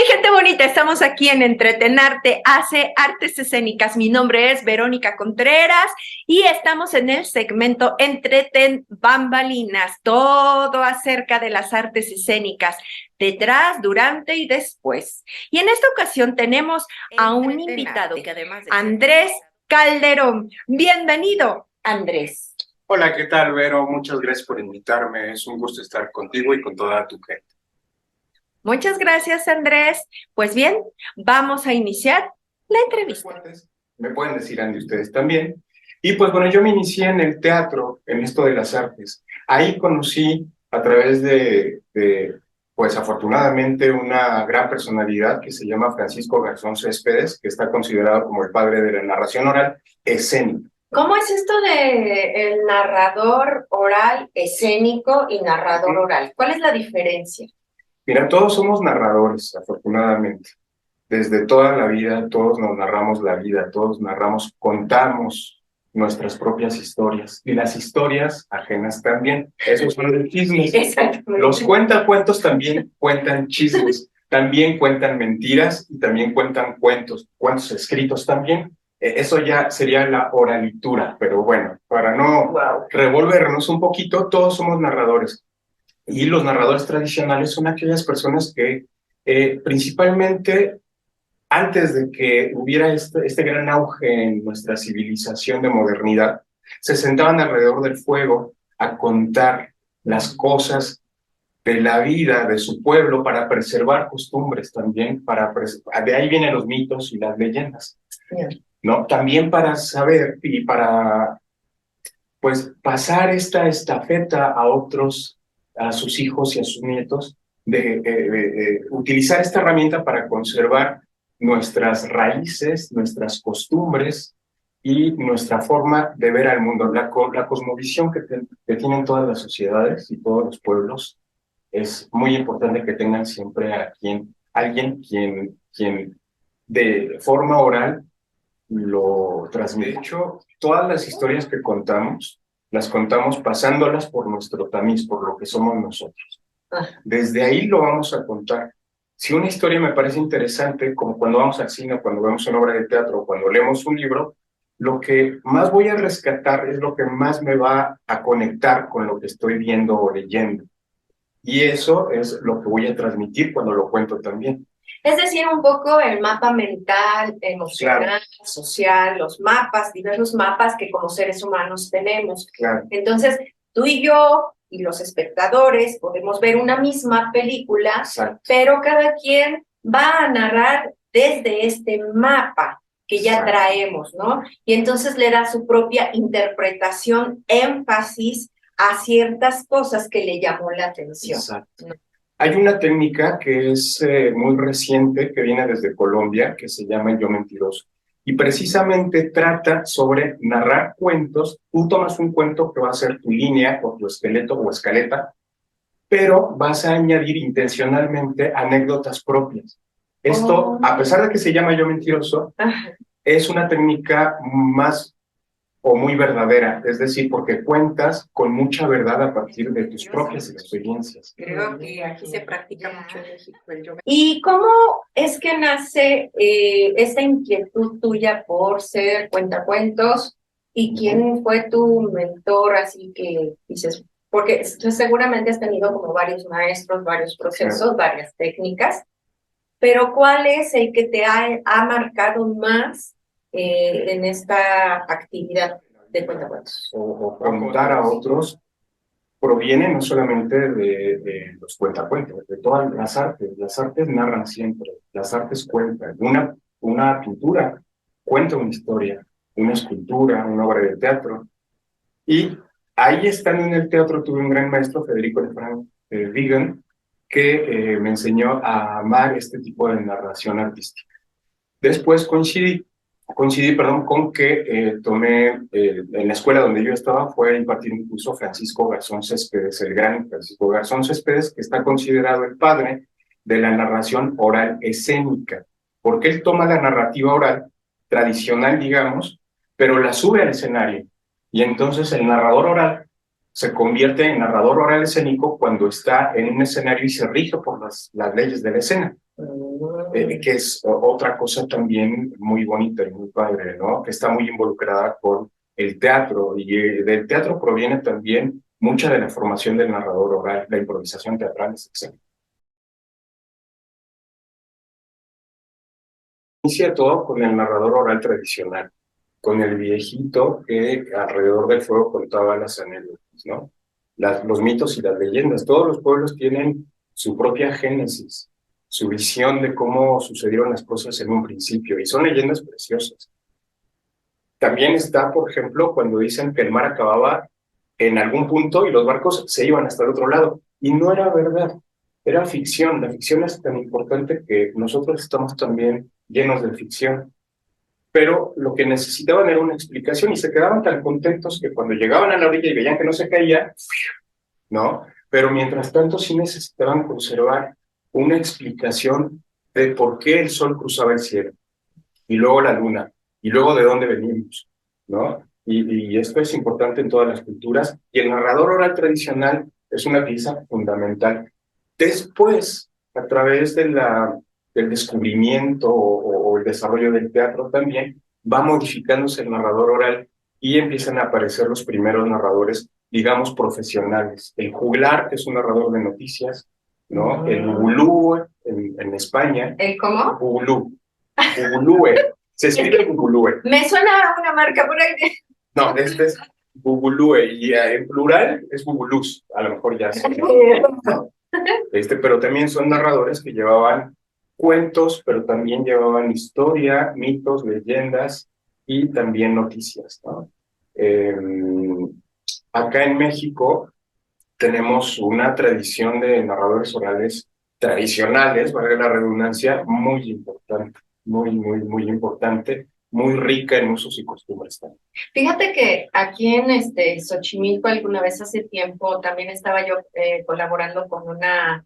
Gente bonita, estamos aquí en Entretenarte hace artes escénicas. Mi nombre es Verónica Contreras y estamos en el segmento Entreten Bambalinas, todo acerca de las artes escénicas, detrás, durante y después. Y en esta ocasión tenemos a un invitado, Andrés Calderón. Bienvenido, Andrés. Hola, ¿qué tal, Vero? Muchas gracias por invitarme. Es un gusto estar contigo y con toda tu gente. Muchas gracias, Andrés. Pues bien, vamos a iniciar la entrevista. Me pueden decir Andy ustedes también. Y pues bueno, yo me inicié en el teatro, en esto de las artes. Ahí conocí a través pues afortunadamente, una gran personalidad que se llama Francisco Garzón Céspedes, que está considerado como el padre de la narración oral escénica. ¿Cómo es esto de el narrador oral escénico y narrador oral? ¿Cuál es la diferencia? Mira, todos somos narradores, afortunadamente. Desde toda la vida, todos nos narramos la vida, todos contamos nuestras propias historias y las historias ajenas también. Esos son los chismes. Exactamente. Los cuentacuentos también cuentan chismes, también cuentan mentiras y también cuentan cuentos escritos también. Eso ya sería la oralitura, pero bueno, para no revolvernos un poquito, todos somos narradores. Y los narradores tradicionales son aquellas personas que principalmente antes de que hubiera este gran auge en nuestra civilización de modernidad, se sentaban alrededor del fuego a contar las cosas de la vida de su pueblo para preservar costumbres también, de ahí vienen los mitos y las leyendas, ¿no? También para saber y para pues pasar esta estafeta a otros, a sus hijos y a sus nietos, de utilizar esta herramienta para conservar nuestras raíces, nuestras costumbres y nuestra forma de ver al mundo. La cosmovisión que tienen todas las sociedades y todos los pueblos es muy importante que tengan siempre alguien quien de forma oral lo transmite. De hecho, todas las historias que contamos, las contamos pasándolas por nuestro tamiz, por lo que somos nosotros. Desde ahí lo vamos a contar. Si una historia me parece interesante, como cuando vamos al cine, cuando vemos una obra de teatro, cuando leemos un libro, lo que más voy a rescatar es lo que más me va a conectar con lo que estoy viendo o leyendo. Y eso es lo que voy a transmitir cuando lo cuento también. Es decir, un poco el mapa mental, emocional, social, los mapas, diversos mapas que como seres humanos tenemos. Entonces, tú y yo y los espectadores podemos ver una misma película, pero cada quien va a narrar desde este mapa que ya traemos, ¿no? Y entonces le da su propia interpretación, énfasis a ciertas cosas que le llamó la atención. Exacto. Hay una técnica que es muy reciente, que viene desde Colombia, que se llama el yo mentiroso. Y precisamente trata sobre narrar cuentos. Tú tomas un cuento que va a ser tu línea o tu esqueleto o escaleta, pero vas a añadir intencionalmente anécdotas propias. Esto, a pesar de que se llama yo mentiroso, es una técnica más o muy verdadera, es decir, porque cuentas con mucha verdad a partir de tus propias experiencias. Creo que aquí se practica mucho en México. ¿Y cómo es que nace esta inquietud tuya por ser cuentacuentos? ¿Y quién fue tu mentor? Así que dices, porque seguramente has tenido como varios maestros, varios procesos, varias técnicas, pero ¿cuál es el que te ha marcado más en esta actividad de cuentacuentos? O contar a otros proviene no solamente de los cuentacuentos, de todas las artes. Las artes narran siempre, las artes cuentan. Una pintura cuenta una historia, una escultura, una obra de teatro. Y ahí estando en el teatro tuve un gran maestro, Federico Lefranc Vigan, que me enseñó a amar este tipo de narración artística. Después coincidí con que tomé, en la escuela donde yo estaba, fue a impartir un curso Francisco Garzón Céspedes, el gran Francisco Garzón Céspedes, que está considerado el padre de la narración oral escénica, porque él toma la narrativa oral tradicional, digamos, pero la sube al escenario, y entonces el narrador oral se convierte en narrador oral escénico cuando está en un escenario y se rige por las leyes de la escena. que es otra cosa también muy bonita y muy padre, ¿no? Que está muy involucrada con el teatro, y del teatro proviene también mucha de la formación del narrador oral, la improvisación teatral, etc. Inicia todo con el narrador oral tradicional, con el viejito que alrededor del fuego contaba las anécdotas, ¿no? Los mitos y las leyendas. Todos los pueblos tienen su propia génesis, su visión de cómo sucedieron las cosas en un principio, y son leyendas preciosas. También está, por ejemplo, cuando dicen que el mar acababa en algún punto y los barcos se iban hasta el otro lado, y no era verdad, era ficción. La ficción es tan importante que nosotros estamos también llenos de ficción, pero lo que necesitaban era una explicación, y se quedaban tan contentos que cuando llegaban a la orilla y veían que no se caía, ¿no? Pero mientras tanto sí necesitaban conservar una explicación de por qué el sol cruzaba el cielo, y luego la luna, y luego de dónde venimos, ¿no? Y esto es importante en todas las culturas, y el narrador oral tradicional es una pieza fundamental. Después, a través del descubrimiento o el desarrollo del teatro también, va modificándose el narrador oral y empiezan a aparecer los primeros narradores, digamos, profesionales. El juglar, que es un narrador de noticias, ¿no? El bubulú en España. ¿El cómo? Bubulú. Bubulúe. Se escribe bubulúe. Me suena a una marca por ahí. No, este es bubulúe, y en plural es bubulús. A lo mejor ya sé, ¿no? Pero también son narradores que llevaban cuentos, pero también llevaban historia, mitos, leyendas y también noticias, ¿no? Acá en México tenemos una tradición de narradores orales tradicionales, valga la redundancia, muy importante, muy importante, muy rica en usos y costumbres también. Fíjate que aquí en Xochimilco alguna vez hace tiempo también estaba yo colaborando con una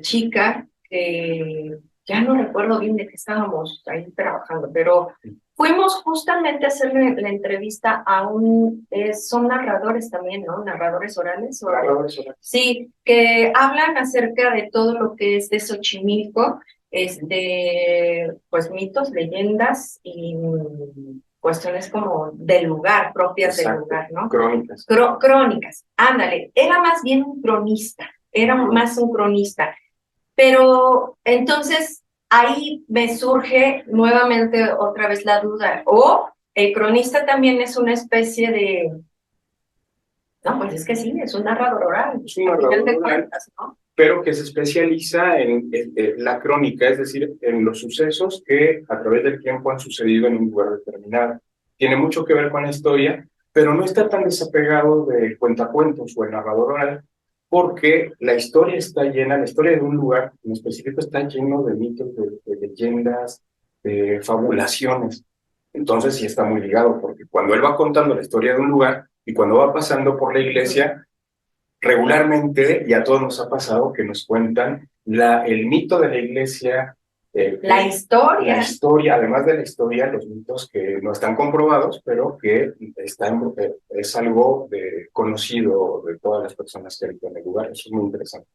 chica que ya no recuerdo bien de qué estábamos ahí trabajando, pero fuimos justamente a hacerle la entrevista a son narradores también, ¿no? Narradores orales. Narradores orales. Sí, que hablan acerca de todo lo que es de Xochimilco, pues mitos, leyendas y cuestiones como del lugar, propias del lugar, ¿no? Crónicas. Crónicas, ándale, era más bien un cronista, pero entonces ahí me surge nuevamente otra vez la duda, o el cronista también es una especie de, no, pues es que sí, es un narrador oral, es un narrador oral, cuentas, ¿no? Pero que se especializa en la crónica, es decir, en los sucesos que a través del tiempo han sucedido en un lugar determinado. Tiene mucho que ver con la historia, pero no está tan desapegado del cuentacuentos o el narrador oral, porque la historia está llena, la historia de un lugar en específico está lleno de mitos, de leyendas, de fabulaciones. Entonces sí está muy ligado, porque cuando él va contando la historia de un lugar y cuando va pasando por la iglesia, regularmente, y a todos nos ha pasado, que nos cuentan el mito de la iglesia, la historia, además de la historia, los mitos que no están comprobados, pero que es algo conocido de todas las personas que habitan en el lugar. Eso es muy interesante.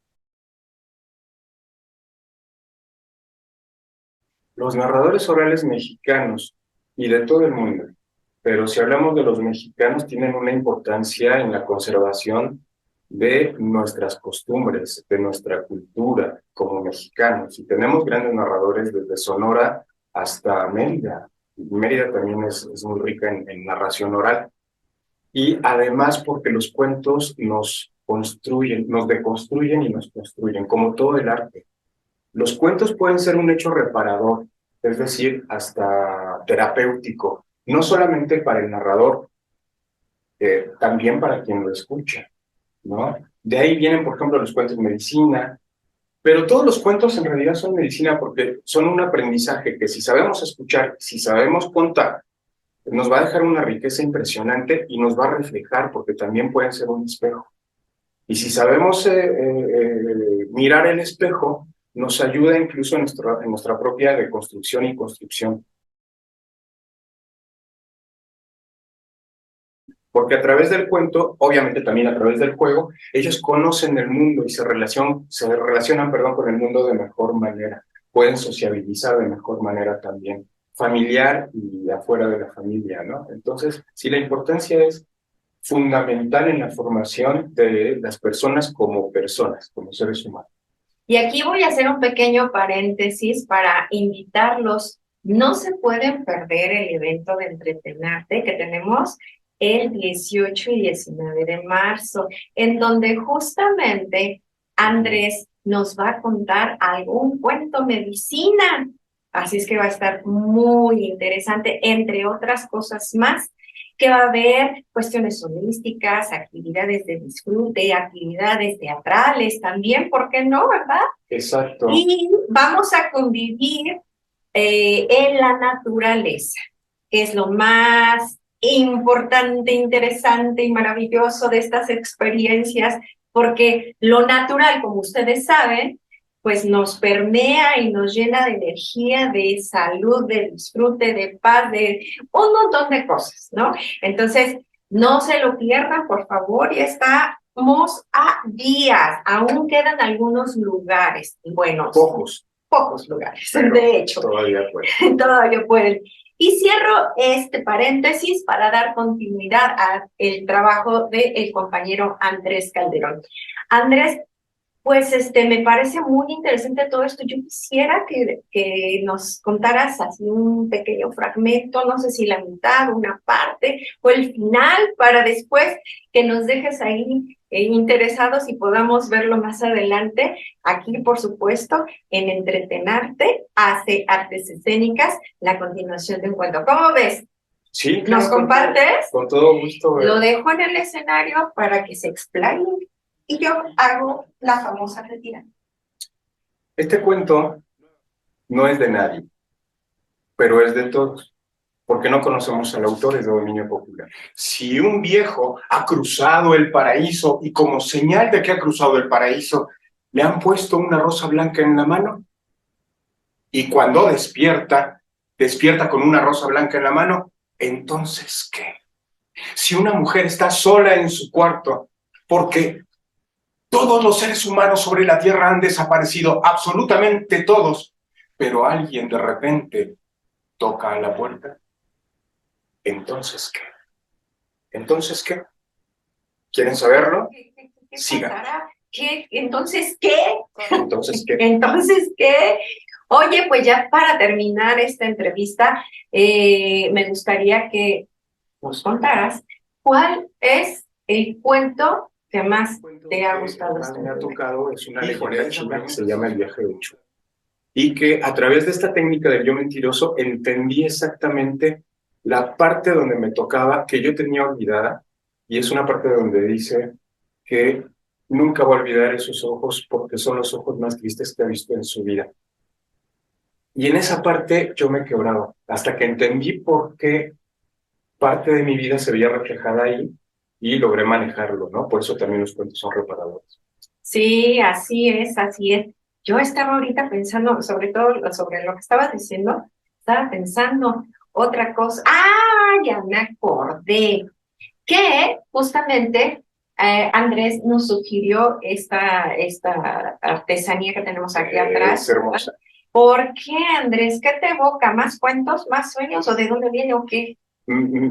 Los narradores orales mexicanos y de todo el mundo, pero si hablamos de los mexicanos, tienen una importancia en la conservación de nuestras costumbres, de nuestra cultura como mexicanos. Y tenemos grandes narradores desde Sonora hasta Mérida. Mérida también es muy rica en narración oral. Y además porque los cuentos nos construyen, nos deconstruyen y nos construyen, como todo el arte. Los cuentos pueden ser un hecho reparador, es decir, hasta terapéutico, no solamente para el narrador, también para quien lo escucha, ¿no? De ahí vienen, por ejemplo, los cuentos de medicina, pero todos los cuentos en realidad son medicina porque son un aprendizaje que si sabemos escuchar, si sabemos contar, nos va a dejar una riqueza impresionante y nos va a reflejar porque también pueden ser un espejo. Y si sabemos mirar el espejo, nos ayuda incluso en nuestra propia reconstrucción y construcción. Porque a través del cuento, obviamente también a través del juego, ellos conocen el mundo y se relacionan con el mundo de mejor manera. pueden sociabilizar de mejor manera también, familiar y afuera de la familia, ¿no? Entonces, sí, la importancia es fundamental en la formación de las personas, como seres humanos. Y aquí voy a hacer un pequeño paréntesis para invitarlos. No se pueden perder el evento de Entretenarte que tenemos el 18 y 19 de marzo, en donde justamente Andrés nos va a contar algún cuento medicina. Así es que va a estar muy interesante, entre otras cosas más, que va a haber cuestiones holísticas, actividades de disfrute, actividades teatrales también, ¿por qué no, verdad? Exacto. Y vamos a convivir en la naturaleza, que es lo más importante, interesante y maravilloso de estas experiencias, porque lo natural, como ustedes saben, pues nos permea y nos llena de energía, de salud, de disfrute, de paz, de un montón de cosas, ¿no? Entonces, no se lo pierdan, por favor, ya estamos a días, aún quedan algunos lugares, bueno, pocos lugares, pero de hecho, todavía pueden. Y cierro este paréntesis para dar continuidad al trabajo del compañero Andrés Calderón. Andrés, pues me parece muy interesante todo esto. Yo quisiera que nos contaras así un pequeño fragmento, no sé si la mitad, una parte o el final, para después que nos dejes ahí interesados y podamos verlo más adelante. Aquí, por supuesto, en Entretenarte, hace artes escénicas, la continuación de un cuento. ¿Cómo ves? Sí, ¿Nos compartes? Con todo gusto. Lo dejo en el escenario para que se explaye. Y yo hago la famosa retirada. Este cuento no es de nadie, pero es de todos, porque no conocemos al autor, es de dominio popular. Si un viejo ha cruzado el paraíso y como señal de que ha cruzado el paraíso, le han puesto una rosa blanca en la mano, y cuando despierta con una rosa blanca en la mano, entonces, ¿qué? Si una mujer está sola en su cuarto, porque todos los seres humanos sobre la Tierra han desaparecido, absolutamente todos, pero alguien de repente toca a la puerta. ¿Entonces qué? ¿Entonces qué? ¿Quieren saberlo? ¿Qué Sigan. ¿Qué? ¿Entonces qué? ¿Entonces qué? ¿Entonces qué? Oye, pues ya para terminar esta entrevista, me gustaría que nos contaras cuál es el cuento que más te ha gustado. Más me ha tocado es una leyenda china que se llama El viaje de Chu. Y que a través de esta técnica del yo mentiroso entendí exactamente la parte donde me tocaba, que yo tenía olvidada, y es una parte donde dice que nunca va a olvidar esos ojos porque son los ojos más tristes que ha visto en su vida. Y en esa parte yo me quebraba, hasta que entendí por qué parte de mi vida se veía reflejada ahí y logré manejarlo, ¿no? Por eso también los cuentos son reparadores. Sí, así es, así es. Yo estaba ahorita pensando, sobre todo sobre lo que estabas diciendo, estaba pensando otra cosa. ¡Ah! Ya me acordé que justamente Andrés nos sugirió esta artesanía que tenemos aquí atrás. Es hermosa. ¿Por qué, Andrés? ¿Qué te evoca? ¿Más cuentos, más sueños o de dónde viene o qué?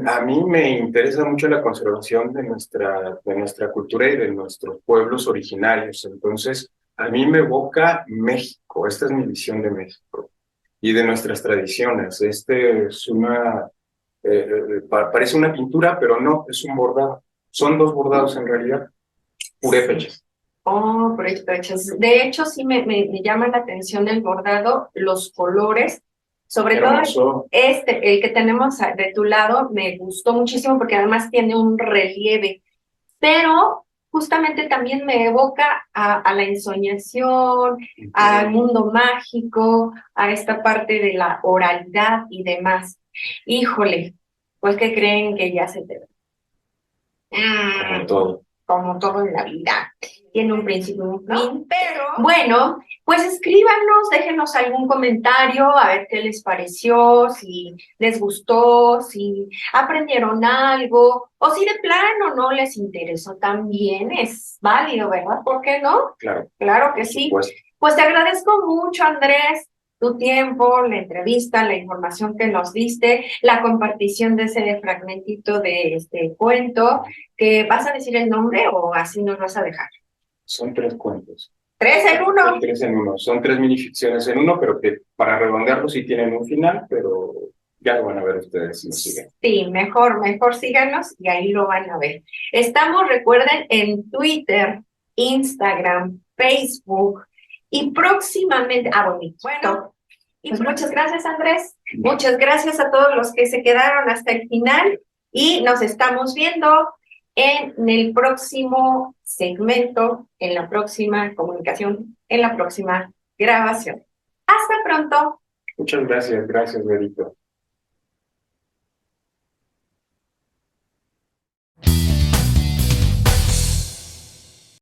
A mí me interesa mucho la conservación de nuestra cultura y de nuestros pueblos originarios. Entonces, a mí me evoca México. Esta es mi visión de México y de nuestras tradiciones. Es parece una pintura, pero no, es un bordado. Son dos bordados en realidad, purépechas. Oh, purépechas. De hecho, sí me llama la atención el bordado, los colores. Sobre todo el que tenemos de tu lado me gustó muchísimo porque además tiene un relieve, pero justamente también me evoca a la ensoñación, al mundo mágico, a esta parte de la oralidad y demás. Híjole, pues que creen que ya se te... Como todo. Como todo en la vida. Tiene un principio y un fin, pero bueno, pues escríbanos, déjenos algún comentario, a ver qué les pareció, si les gustó, si aprendieron algo, o si de plano no les interesó también, es válido, ¿verdad? ¿Por qué no? Claro. Claro que sí. Pues te agradezco mucho, Andrés, tu tiempo, la entrevista, la información que nos diste, la compartición de ese fragmentito de este cuento, que vas a decir el nombre o así nos vas a dejar. Son 3 cuentos. 3 en 1. 3 en 1. Son 3 minificciones en uno, pero que para redondearlo sí tienen un final, pero ya lo van a ver ustedes si nos siguen. Sí, mejor síganos y ahí lo van a ver. Estamos, recuerden, en Twitter, Instagram, Facebook y próximamente, bueno, y pues muchas gracias, Andrés. Muchas gracias a todos los que se quedaron hasta el final y nos estamos viendo en el próximo segmento, en la próxima comunicación, en la próxima grabación. Hasta pronto. Muchas gracias, Berito.